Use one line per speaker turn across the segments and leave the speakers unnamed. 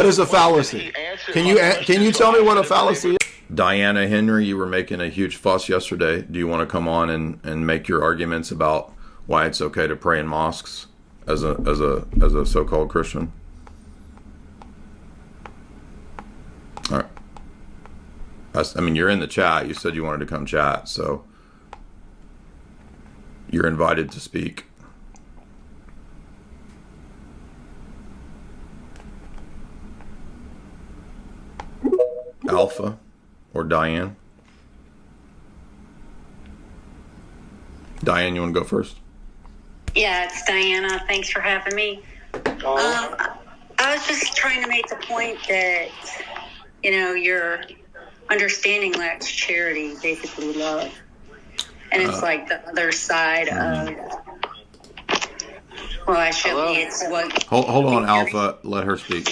What is a fallacy? Can you tell me what a fallacy is? Diana Henry, you were making a huge fuss yesterday. Do you want to come on and make your arguments about why it's okay to pray in mosques as a so-called Christian? All right. I mean, you're in the chat. You said you wanted to come chat, so you're invited to speak. Alpha or Diane? Diane, you want to go first?
Yeah, it's Diana. Thanks for having me. I was just trying to make the point that, your understanding lacks charity, basically love. And it's like the other side of, well, I shouldn't be. It's what...
Hold on, Alpha. Let her speak.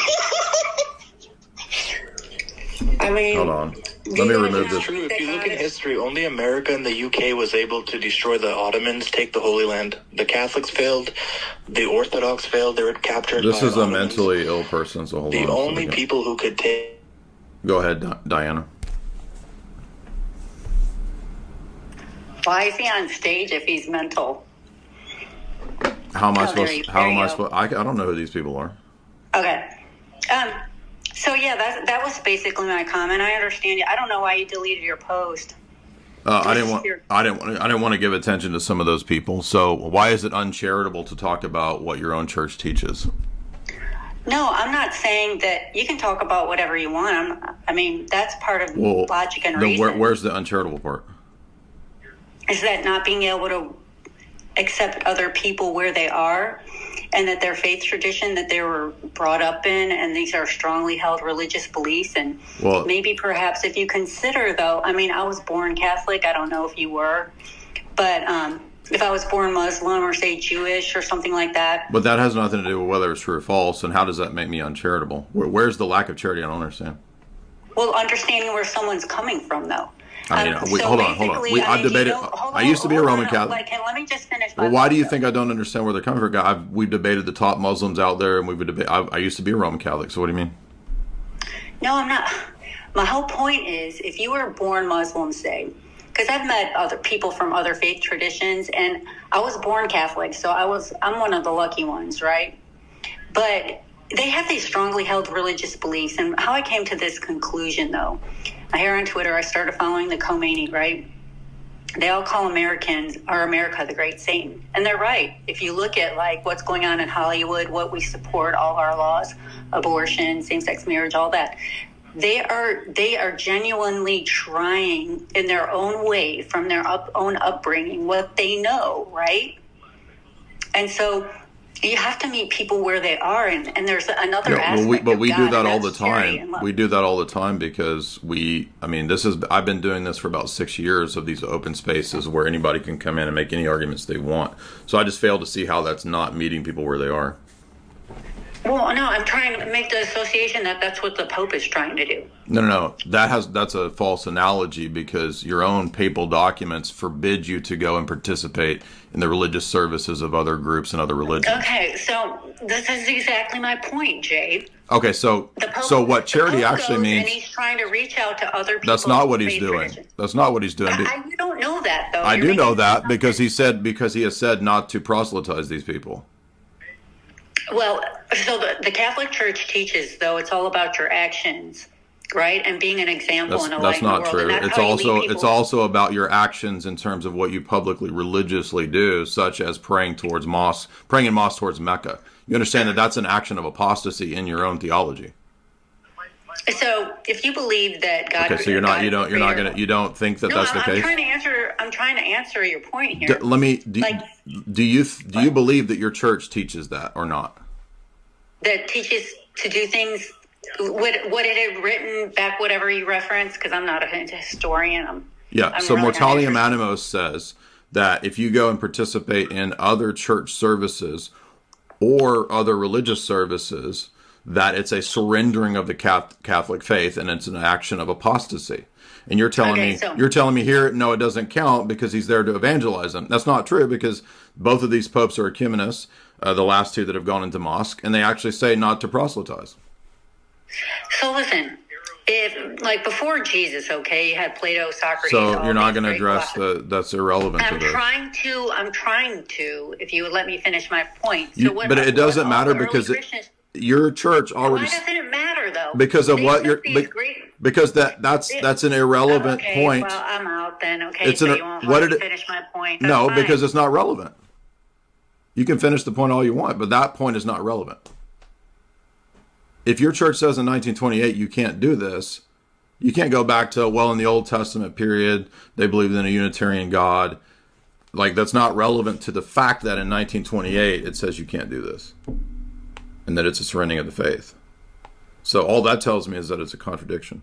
I mean...
Hold on. Let me remove this.
True. If you look at history, only America and the UK was able to destroy the Ottomans, take the Holy Land. The Catholics failed. The Orthodox failed. They were captured by
This is a
Ottomans.
mentally ill person, so hold on.
The only people who could take...
Go ahead, Diana.
Why is he on stage if he's mental?
How am I supposed? I don't know who these people are.
Okay. So yeah, that was basically my comment. I understand you. I don't know why you deleted your post.
I didn't want to give attention to some of those people. So why is it uncharitable to talk about what your own church teaches?
No, I'm not saying that you can talk about whatever you want. I mean, that's part of logic and reason.
Where's the uncharitable part?
Is that not being able to accept other people where they are, and that their faith tradition that they were brought up in, and these are strongly held religious beliefs. And maybe perhaps if you consider, though, I mean, I was born Catholic. I don't know if you were, but if I was born Muslim or say Jewish or something like that.
But that has nothing to do with whether it's true or false. And how does that make me uncharitable? Where's the lack of charity? I don't understand.
Well, understanding where someone's coming from, though.
I mean, hold on. I've debated. I used to be a Roman Catholic.
Let me just finish.
Well, why do you think I don't understand where they're coming from? We've debated the top Muslims out there, and we've debated. I used to be a Roman Catholic. So what do you mean?
No, I'm not. My whole point is, if you were born Muslim, say, because I've met other people from other faith traditions, and I was born Catholic, so I'm one of the lucky ones, right? But they have these strongly held religious beliefs, and how I came to this conclusion, though. I hear on Twitter, I started following the Khomeini, right? They all call America the great Satan. And they're right. If you look at like what's going on in Hollywood, what we support, all our laws, abortion, same-sex marriage, all that. They are genuinely trying in their own way, from their own upbringing, what they know, right? And so you have to meet people where they are, and there's another aspect.
But we do that all the time. We do that all the time because I've been doing this for about 6 years of these open spaces where anybody can come in and make any arguments they want. So I just fail to see how that's not meeting people where they are.
Well, no, I'm trying to make the association that that's what the Pope is trying to do.
No. That's a false analogy because your own papal documents forbid you to go and participate in the religious services of other groups and other religions.
Okay, so this is exactly my point, Jay.
Okay, so what charity actually means?
And he's trying to reach out to other people.
That's not what he's doing. That's not what he's doing.
I don't know that, though.
I do know that because he has said not to proselytize these people.
Well, so the Catholic Church teaches, though, it's all about your actions, right? And being an example in a light in the world.
That's not true. It's also about your actions in terms of what you publicly religiously do, such as praying in mosques towards Mecca. You understand that that's an action of apostasy in your own theology.
So, if you believe that God,
okay, so you don't think that that's the case?
I'm trying to answer your point here.
Do you believe that your church teaches that or not?
That teaches to do things. What it had written back, whatever you reference, because I'm not a historian.
So really Mortalium Animos says that if you go and participate in other church services or other religious services, that it's a surrendering of the Catholic faith and it's an action of apostasy. And you're telling me here, no, it doesn't count because he's there to evangelize them. That's not true because both of these popes are ecumenists, the last two that have gone into mosque, and they actually say not to proselytize.
So listen, if like before Jesus, okay, you had Plato, Socrates.
So you're not
going to
address that's irrelevant to this.
I'm trying to, if you would let me finish my point. So
But it doesn't matter because your church already.
Why doesn't it matter though?
Because of what you're. Because that's an irrelevant point.
Well, I'm out then. Okay,
it's
so you won't let me finish my point. That's
no,
fine.
because it's not relevant. You can finish the point all you want, but that point is not relevant. If your church says in 1928 you can't do this, you can't go back to, well, in the Old Testament period, they believed in a Unitarian God. Like, that's not relevant to the fact that in 1928 it says you can't do this. And that it's a surrendering of the faith. So all that tells me is that it's a contradiction.